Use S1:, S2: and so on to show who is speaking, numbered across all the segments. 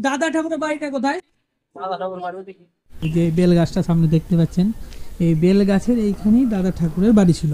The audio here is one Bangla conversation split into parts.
S1: দাদা ঠাকুরের বাড়িটা কোথায়? দাদা ঠাকুরের বাড়ি দেখি এই যে বেল গাছটা সামনে দেখতে পাচ্ছেন, এই বেল গাছের এইখানেই দাদা ঠাকুরের বাড়ি ছিল।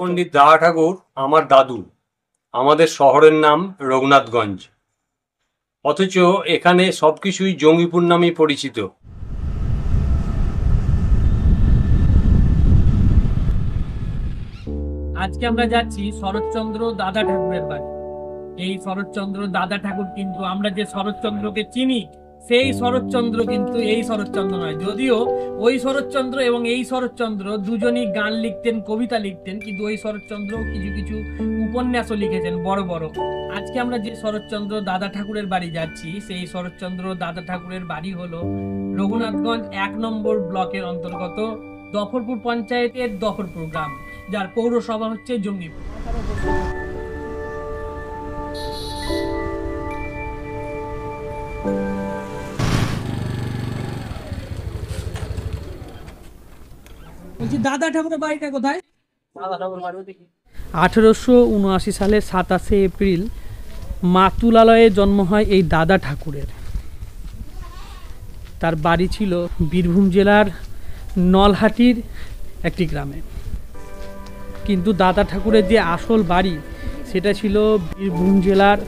S2: পণ্ডিত দাদা ঠাকুর আমার দাদু। আমাদের শহরের নাম রঘুনাথগঞ্জ, অথচ এখানে সবকিছুই জঙ্গিপুর নামেই পরিচিত।
S1: আজকে আমরা যাচ্ছি শরৎচন্দ্র দাদা ঠাকুরের বাড়ি। এই শরৎচন্দ্র দাদা ঠাকুর কিন্তু আমরা যে শরৎচন্দ্রকে চিনি সেই শরৎচন্দ্র কিন্তু এই শরৎচন্দ্র নয়। যদিও ওই শরৎচন্দ্র এবং এই শরৎচন্দ্র দুজনই গান লিখতেন, কবিতা লিখতেন, কিন্তু ওই শরৎচন্দ্র কিছু কিছু উপন্যাসও লিখেছেন বড় বড়। আজকে আমরা যে শরৎচন্দ্র দাদা ঠাকুরের বাড়ি যাচ্ছি সেই শরৎচন্দ্র দাদা ঠাকুরের বাড়ি হলো রঘুনাথগঞ্জ 1 নম্বর ব্লকের অন্তর্গত দফরপুর পঞ্চায়েতের দফরপুর গ্রাম, যার পৌরসভা হচ্ছে জঙ্গিপুর। বলছি দাদা ঠাকুরের বাড়িটা কোথায়? দাদা ঠাকুরের বাড়ি দেখি 1879 সালের 27 এপ্রিল মাতুলালয়ে জন্ম হয় এই দাদা ঠাকুরের। তার বাড়ি ছিল বীরভূম জেলার নলহাটির একটি গ্রামে, কিন্তু দাদা ঠাকুরের যে আসল বাড়ি সেটা ছিল বীরভূম জেলার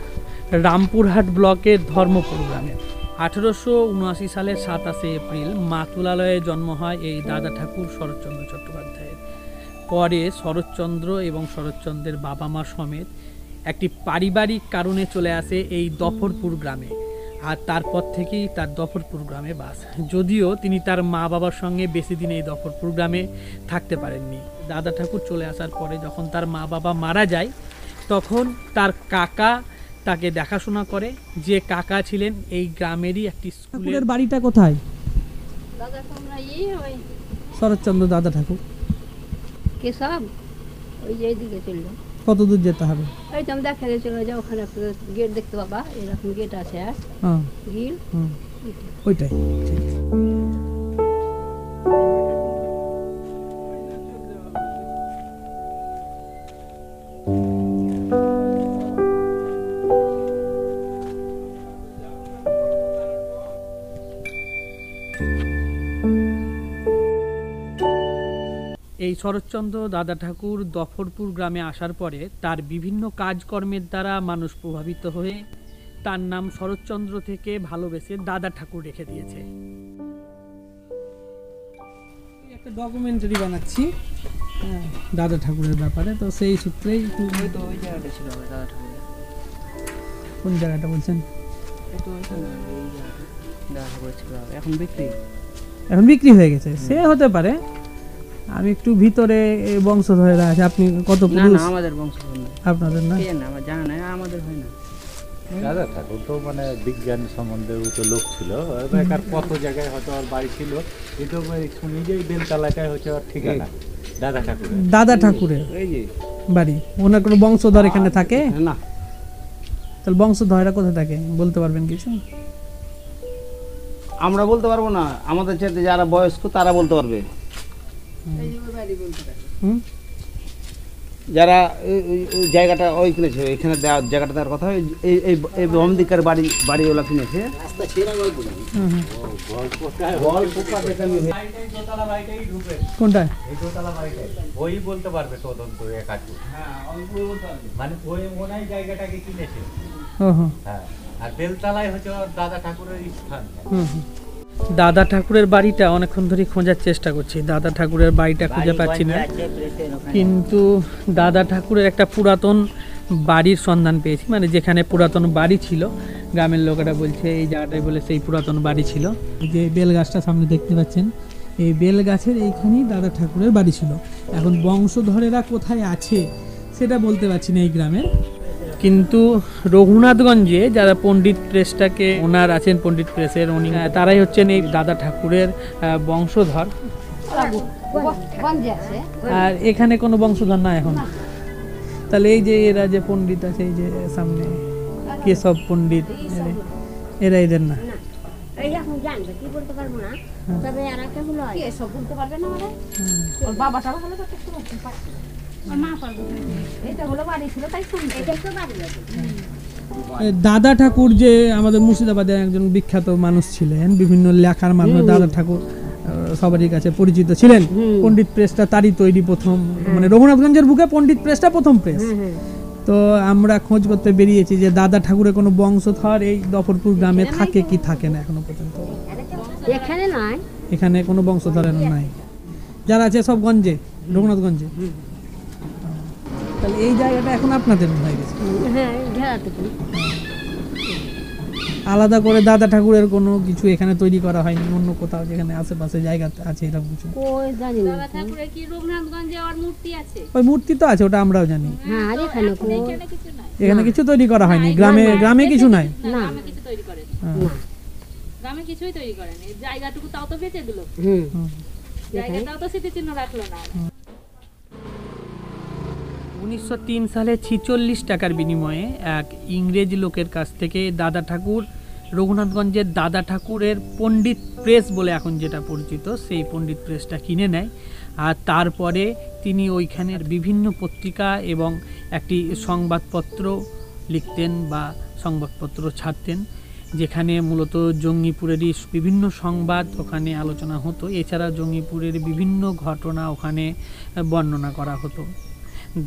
S1: রামপুরহাট ব্লকের ধর্মপুর গ্রামে। 1879 সালের 27 এপ্রিল মাতুলালয়ে জন্ম হয় এই দাদা ঠাকুর শরৎচন্দ্র চট্টোপাধ্যায়ের। পরে শরৎচন্দ্র এবং শরৎচন্দ্রের বাবা মা সমেত একটি পারিবারিক কারণে চলে আসে এই দফরপুর গ্রামে, আর তারপর থেকেই তার দফরপুর গ্রামে বাস। যদিও তিনি তার মা বাবার সঙ্গে বেশি দিন এই দফরপুর গ্রামে থাকতে পারেননি। দাদা ঠাকুর চলে আসার পরে যখন তার মা বাবা মারা যায় তখন তার কাকা তাকে দেখাশোনা করে, যে কাকা ছিলেন এই গ্রামেরই একটি স্কুলের। বাড়িটা কোথায়? শরৎচন্দ্র দাদা ঠাকুর
S3: কেশব ওই যে এইদিকে চললো।
S1: কত দূর যেতে হবে?
S3: এই তো আমি দেখা চলে যাও, ওখানে একটা গেট দেখতে পাবা, এরকম গেট আছে। আর গিল
S1: ওইটাই। এই শরৎচন্দ্র দাদা ঠাকুর দফরপুর গ্রামে আসার পরে তার বিভিন্ন কাজকর্মের দ্বারা মানুষ প্রভাবিত হয়ে তার নাম শরৎচন্দ্র থেকে ভালোবেসে দাদা ঠাকুর রেখে দিয়েছে। একটা ডকুমেন্টারি বানাচ্ছি দাদা ঠাকুরের ব্যাপারে, তো সেই সূত্রেই ওই জায়গাটা ছিল দাদা ঠাকুরের। কোন জায়গাটা বলছেন? এখন বিক্রি হয়ে গেছে, সে হতে পারে। আমি একটু ভিতরে বংশধরেরা আছে। আপনি কত? না না, আমাদের বংশধর না। আপনাদের না? আমার জানা নাই, আমাদের হয় না।
S4: দাদা ঠাকুর তো মানে বিজ্ঞান সম্বন্ধে তো লোক ছিল, এবার কত জায়গায় হয়তো আর বাড়ি ছিল, কিন্তু শুনি যে বেলতলাটায় হচ্ছে আর ঠিকানা দাদা ঠাকুরের।
S1: দাদা ঠাকুরের এই যে বাড়ি, ওনার কোনো বংশধর এখানে থাকে না? তাহলে বংশধররা কোথায় থাকে বলতে পারবেন কিছু?
S5: আমরা বলতে পারবো না, আমাদের চাইতে যারা বয়স্ক তারা বলতে পারবে। যারা জায়গাটা ওই কিনেছে, এখানে জায়গাটা দেওয়ার কথা, এই বমদিকার বাড়িওয়ালা কিনেছে।
S1: কোনটা?
S4: ওই বলতে পারবে তদন্ত মানে ওই ওনাই জায়গাটাকে কিনেছে। হ্যাঁ, আর বেলতলায় হচ্ছে দাদা ঠাকুরের স্থান।
S1: দাদা ঠাকুরের বাড়িটা অনেকক্ষণ ধরে খোঁজার চেষ্টা করছি, দাদা ঠাকুরের বাড়িটা খুঁজে পাচ্ছি না, কিন্তু দাদা ঠাকুরের একটা পুরাতন বাড়ির সন্ধান পেয়েছি, মানে যেখানে পুরাতন বাড়ি ছিল। গ্রামের লোকেরা বলছে এই জায়গাটায় বলে সেই পুরাতন বাড়ি ছিল। যে বেল গাছটা সামনে দেখতে পাচ্ছেন, এই বেল গাছের এইখানেই দাদা ঠাকুরের বাড়ি ছিল। এখন বংশধরেরা কোথায় আছে সেটা বলতে পারছি না এই গ্রামের। কিন্তু রঘুনাথগঞ্জে যারা পণ্ডিত প্রেসটাকে ওনার আছেন, পণ্ডিত প্রেসের উনি, তারাই হচ্ছেন এই দাদা ঠাকুরের বংশধর। আর এখানে কোনো বংশধর না এখন। তাহলে এই যে এরা যে পণ্ডিত আছে, এই যে সামনে কেশব পণ্ডিত, এরা এদের না? দাদা ঠাকুর যে আমাদের মুর্শিদাবাদের একজন বিখ্যাত মানুষ ছিলেন, বিভিন্ন লেখার মাধ্যমে দাদা ঠাকুর সবারই কাছে পরিচিত ছিলেন। পণ্ডিত প্রেসটা তারই তৈরি প্রথম, মানে রঘুনাথগঞ্জের বুকে পণ্ডিত প্রেসটা প্রথম প্রেস। তো আমরা খোঁজ করতে বেরিয়েছি যে দাদা ঠাকুরের কোনো বংশধর এই দফরপুর গ্রামে থাকে কি থাকে না এখনো পর্যন্ত।
S3: এখানে নাই,
S1: এখানে কোনো বংশধরের নাই, যারা আছে সব গঞ্জে, রঘুনাথগঞ্জে। তাহলে এই জায়গাটা এখন আপনাদের হয়ে গেছে।
S3: হ্যাঁ ঘেরাটুকু
S1: আলাদা করে দাদা ঠাকুরের কোনো কিছু এখানে তৈরি করা হয়নি, অন্য কোথাও যেখানে আশেপাশে জায়গা আছে এরকম কিছু?
S3: কই জানি না।
S6: বাবা ঠাকুরের কি রঘুনাথগঞ্জে আর মূর্তি আছে?
S1: ওই মূর্তি তো আছে, ওটা আমরাও জানি।
S3: হ্যাঁ আর এখানে কই
S6: এখানে কিছু নাই।
S1: এখানে কিছু তৈরি করা হয়নি, গ্রামে কিছু নাই।
S6: না, গ্রামে কিছু তৈরি করেন,
S1: হ্যাঁ।
S6: গ্রামে কিছুই তৈরি করেন। এই জায়গাটুকু তাও তো বেঁচে দিল,
S1: হুম।
S6: জায়গাটাও তো স্মৃতিচিহ্ন রাখলো না।
S1: 1903 সালে 46 টাকার বিনিময়ে এক ইংরেজ লোকের কাছ থেকে দাদা ঠাকুর রঘুনাথগঞ্জের দাদা ঠাকুরের পণ্ডিত প্রেস বলে এখন যেটা পরিচিত, সেই পণ্ডিত প্রেসটা কিনে নেয়। আর তারপরে তিনি ওইখানের বিভিন্ন পত্রিকা এবং একটি সংবাদপত্র লিখতেন বা সংবাদপত্র ছাড়তেন, যেখানে মূলত জঙ্গিপুরেরই বিভিন্ন সংবাদ ওখানে আলোচনা হতো। এছাড়া জঙ্গিপুরের বিভিন্ন ঘটনা ওখানে বর্ণনা করা হতো।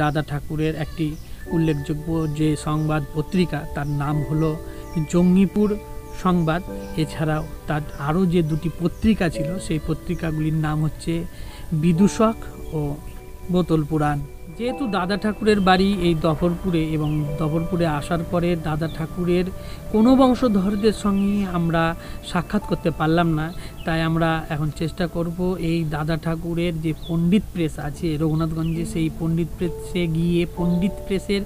S1: দাদা ঠাকুরের একটি উল্লেখযোগ্য যে সংবাদ পত্রিকা তার নাম হলো জঙ্গিপুর সংবাদ। এছাড়াও তার আরও যে দুটি পত্রিকা ছিল সেই পত্রিকাগুলির নাম হচ্ছে বিদূষক ও বোতল পুরাণ। যেহেতু দাদা ঠাকুরের বাড়ি এই দফরপুরে এবং দফরপুরে আসার পরে দাদা ঠাকুরের কোনো বংশধরদের সঙ্গে আমরা সাক্ষাৎ করতে পারলাম না, তাই আমরা এখন চেষ্টা করব এই দাদা ঠাকুরের যে পণ্ডিত প্রেস আছে রঘুনাথগঞ্জে, সেই পণ্ডিত প্রেসে গিয়ে পণ্ডিত প্রেসের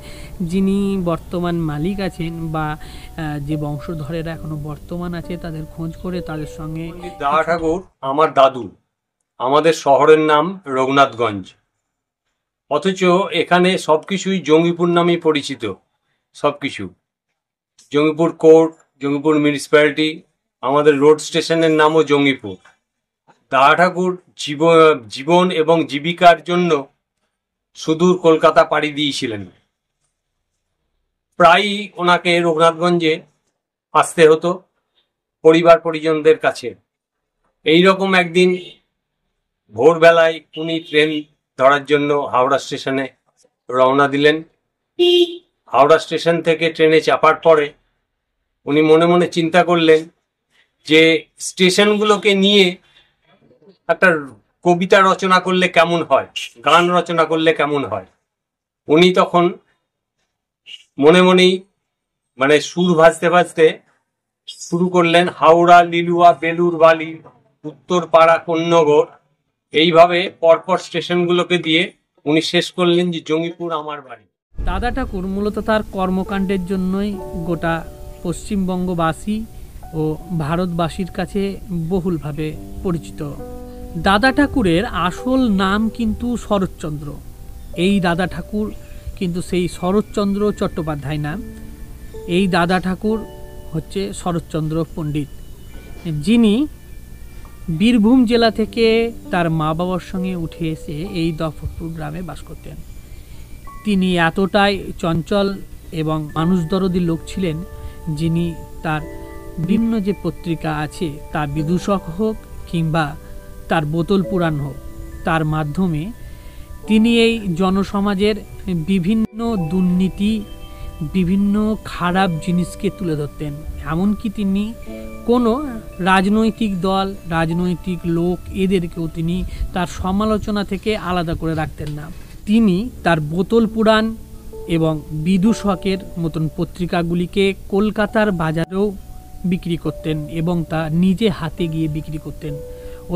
S1: যিনি বর্তমান মালিক আছেন বা যে বংশধরেরা এখনো বর্তমান আছে তাদের খোঁজ করে তাদের সঙ্গে।
S2: দাদা ঠাকুর আমার দাদু, আমাদের শহরের নাম রঘুনাথগঞ্জ, অথচ এখানে সবকিছুই জঙ্গিপুর নামেই পরিচিত। সবকিছু জঙ্গিপুর কোর্ট, জঙ্গিপুর মিউনিসিপ্যালিটি, আমাদের রোড স্টেশনের নামও জঙ্গিপুর। দাদা ঠাকুর জীবন এবং জীবিকার জন্য সুদূর কলকাতা পাড়ি দিয়েছিলেন। প্রায়ই ওনাকে রঘুনাথগঞ্জে আসতে হতো পরিবার পরিজনদের কাছে। এইরকম একদিন ভোরবেলায় উনি ট্রেন ধরার জন্য হাওড়া স্টেশনে রওনা দিলেন। হাওড়া স্টেশন থেকে ট্রেনে চাপার পরে উনি মনে মনে চিন্তা করলেন যে স্টেশনগুলোকে নিয়ে একটা কবিতা রচনা করলে কেমন হয়, গান রচনা করলে কেমন হয়। উনি তখন মনে মনেই মানে সুর ভাজতে ভাজতে শুরু করলেন, হাওড়া লিলুয়া বেলুর বালি উত্তর পাড়া কন্যগর, এইভাবে পরপর স্টেশনগুলোকে দিয়ে উনি শেষ করলেন যে জঙ্গিপুর আমার বাড়ি।
S1: দাদা ঠাকুর মূলত তার কর্মকাণ্ডের জন্যই গোটা পশ্চিমবঙ্গবাসী ও ভারতবাসীর কাছে বহুলভাবে পরিচিত। দাদা ঠাকুরের আসল নাম কিন্তু শরৎচন্দ্র। এই দাদা ঠাকুর কিন্তু সেই শরৎচন্দ্র চট্টোপাধ্যায় নাম। এই দাদা ঠাকুর হচ্ছে শরৎচন্দ্র পণ্ডিত, যিনি বীরভূম জেলা থেকে তার মা বাবার সঙ্গে উঠে এসে এই দফরপুর গ্রামে বাস করতেন। তিনি এতটাই চঞ্চল এবং মানুষ দরদি লোক ছিলেন, যিনি তার বিভিন্ন যে পত্রিকা আছে তা বিদূষক হোক কিংবা তার বোতল পুরাণ হোক, তার মাধ্যমে তিনি এই জনসমাজের বিভিন্ন দুর্নীতি, বিভিন্ন খারাপ জিনিসকে তুলে ধরতেন। এমনকি তিনি কোনো রাজনৈতিক দল, রাজনৈতিক লোক এদেরকেও তিনি তার সমালোচনা থেকে আলাদা করে রাখতেন না। তিনি তার বোতল পুরাণ এবং বিদূষকের মতন পত্রিকাগুলিকে কলকাতার বাজারেও বিক্রি করতেন এবং তা নিজে হাতে গিয়ে বিক্রি করতেন।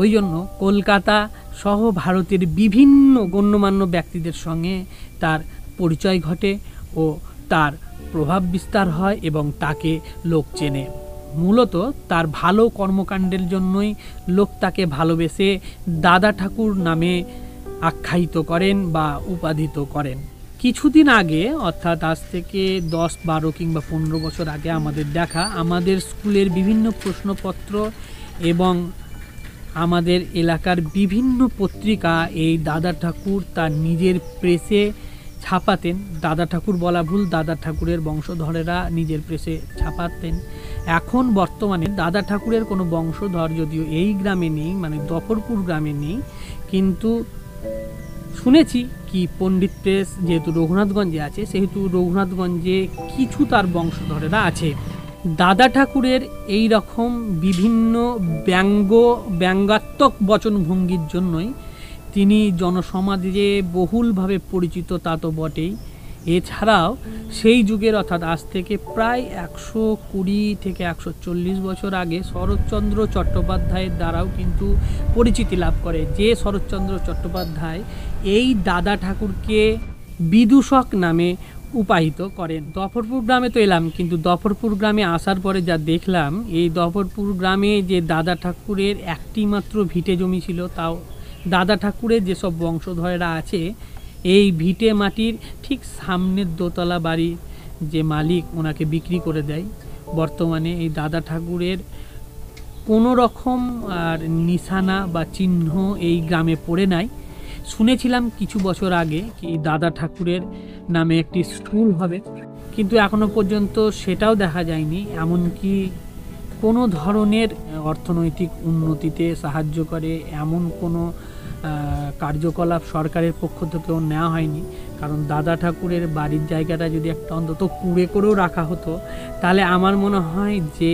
S1: ওই জন্য কলকাতা সহ ভারতের বিভিন্ন গণ্যমান্য ব্যক্তিদের সঙ্গে তার পরিচয় ঘটে ও তার প্রভাব বিস্তার হয় এবং তাকে লোক চেনে। মূলত তার ভালো কর্মকাণ্ডের জন্যই লোক তাকে ভালোবেসে দাদা ঠাকুর নামে আখ্যায়িত করেন বা উপাধিত করেন। কিছুদিন আগে, অর্থাৎ আজ থেকে 10, 12 কিংবা 15 বছর আগে আমাদের দেখা আমাদের স্কুলের বিভিন্ন প্রশ্নপত্র এবং আমাদের এলাকার বিভিন্ন পত্রিকা এই দাদা ঠাকুর তার নিজের প্রেসে ছাপাতেন। দাদা ঠাকুর বলা ভুল, দাদা ঠাকুরের বংশধরেরা নিজের প্রেসে ছাপাতেন। এখন বর্তমানে দাদা ঠাকুরের কোনো বংশধর যদিও এই গ্রামে নেই, মানে দফরপুর গ্রামে নেই, কিন্তু শুনেছি কি পণ্ডিত প্রেস যেহেতু রঘুনাথগঞ্জে আছে, সেহেতু রঘুনাথগঞ্জে কিছু তার বংশধরেরা আছে। দাদা ঠাকুরের এই রকম বিভিন্ন ব্যঙ্গাত্মক বচনভঙ্গির জন্যই তিনি জনসমাজে বহুলভাবে পরিচিত, তা তো বটেই। এছাড়াও সেই যুগের অর্থাৎ আজ থেকে প্রায় 120 থেকে 140 বছর আগে শরৎচন্দ্র চট্টোপাধ্যায়ের দ্বারাও কিন্তু পরিচিতি লাভ করে, যে শরৎচন্দ্র চট্টোপাধ্যায় এই দাদা ঠাকুরকে বিদূষক নামে উপাহিত করেন। দফরপুর গ্রামে তো এলাম, কিন্তু দফরপুর গ্রামে আসার পরে যা দেখলাম, এই দফরপুর গ্রামে যে দাদা ঠাকুরের একটি মাত্র ভিটে জমি ছিল, তাও দাদা ঠাকুরের যেসব বংশধরেরা আছে এই ভিটে মাটির ঠিক সামনের দোতলা বাড়ির যে মালিক ওনাকে বিক্রি করে দেয়। বর্তমানে এই দাদা ঠাকুরের কোনো রকম আর নিশানা বা চিহ্ন এই গ্রামে পড়ে নাই। শুনেছিলাম কিছু বছর আগে কি দাদা ঠাকুরের নামে একটি স্কুল হবে, কিন্তু এখনো পর্যন্ত সেটাও দেখা যায়নি। এমনকি কোনো ধরনের অর্থনৈতিক উন্নতিতে সাহায্য করে এমন কোনো কার্যকলাপ সরকারের পক্ষ থেকেও নেওয়া হয়নি। কারণ দাদা ঠাকুরের বাড়ির জায়গাটা যদি একটা অন্তত কুড়ে করেও রাখা হতো, তাহলে আমার মনে হয় যে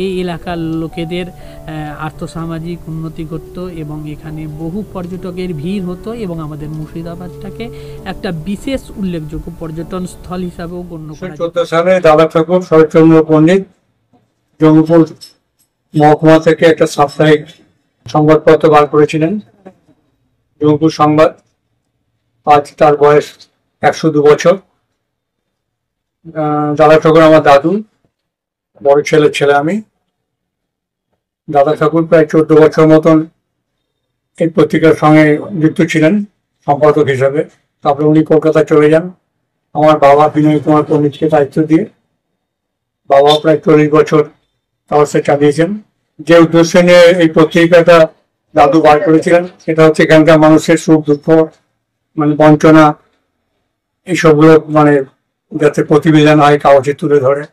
S1: এই এলাকার লোকেদের আর্থসামাজিক উন্নতি ঘটতো এবং এখানে বহু পর্যটকের ভিড় হতো এবং আমাদের মুর্শিদাবাদটাকে একটা বিশেষ উল্লেখযোগ্য পর্যটন স্থল হিসাবেও গণ্য করা যেত।
S7: 1914 সালে দাদা ঠাকুর শরৎচন্দ্র পণ্ডিত জঙ্গিপুর মহকুমা থেকে একটা সাপ্তাহিক সংবাদপত্র বার করেছিলেন, জঙ্গিপুর সংবাদ। আজ তার বয়স 102 বছর। দাদা ঠাকুর আমার দাদু, বড় ছেলের ছেলে আমি। দাদা ঠাকুর প্রায় 14 বছর মতন এই পত্রিকার সঙ্গে যুক্ত ছিলেন সম্পাদক হিসাবে। তারপরে উনি কলকাতায় চলে যান আমার বাবা বিনয় কুমার পণ্ডিতকে দায়িত্ব দিয়ে। বাবা প্রায় 40 বছর তার সাথে চালিয়েছেন। যে উদ্দেশ্যে নিয়ে এই পত্রিকাটা দাদু বার করেছিলেন সেটা হচ্ছে এখানকার মানুষের সুখ দুঃখ, মানে বঞ্চনা, এইসবগুলো মানে যাতে প্রতিবেদন হয় কাগজে তুলে ধরে।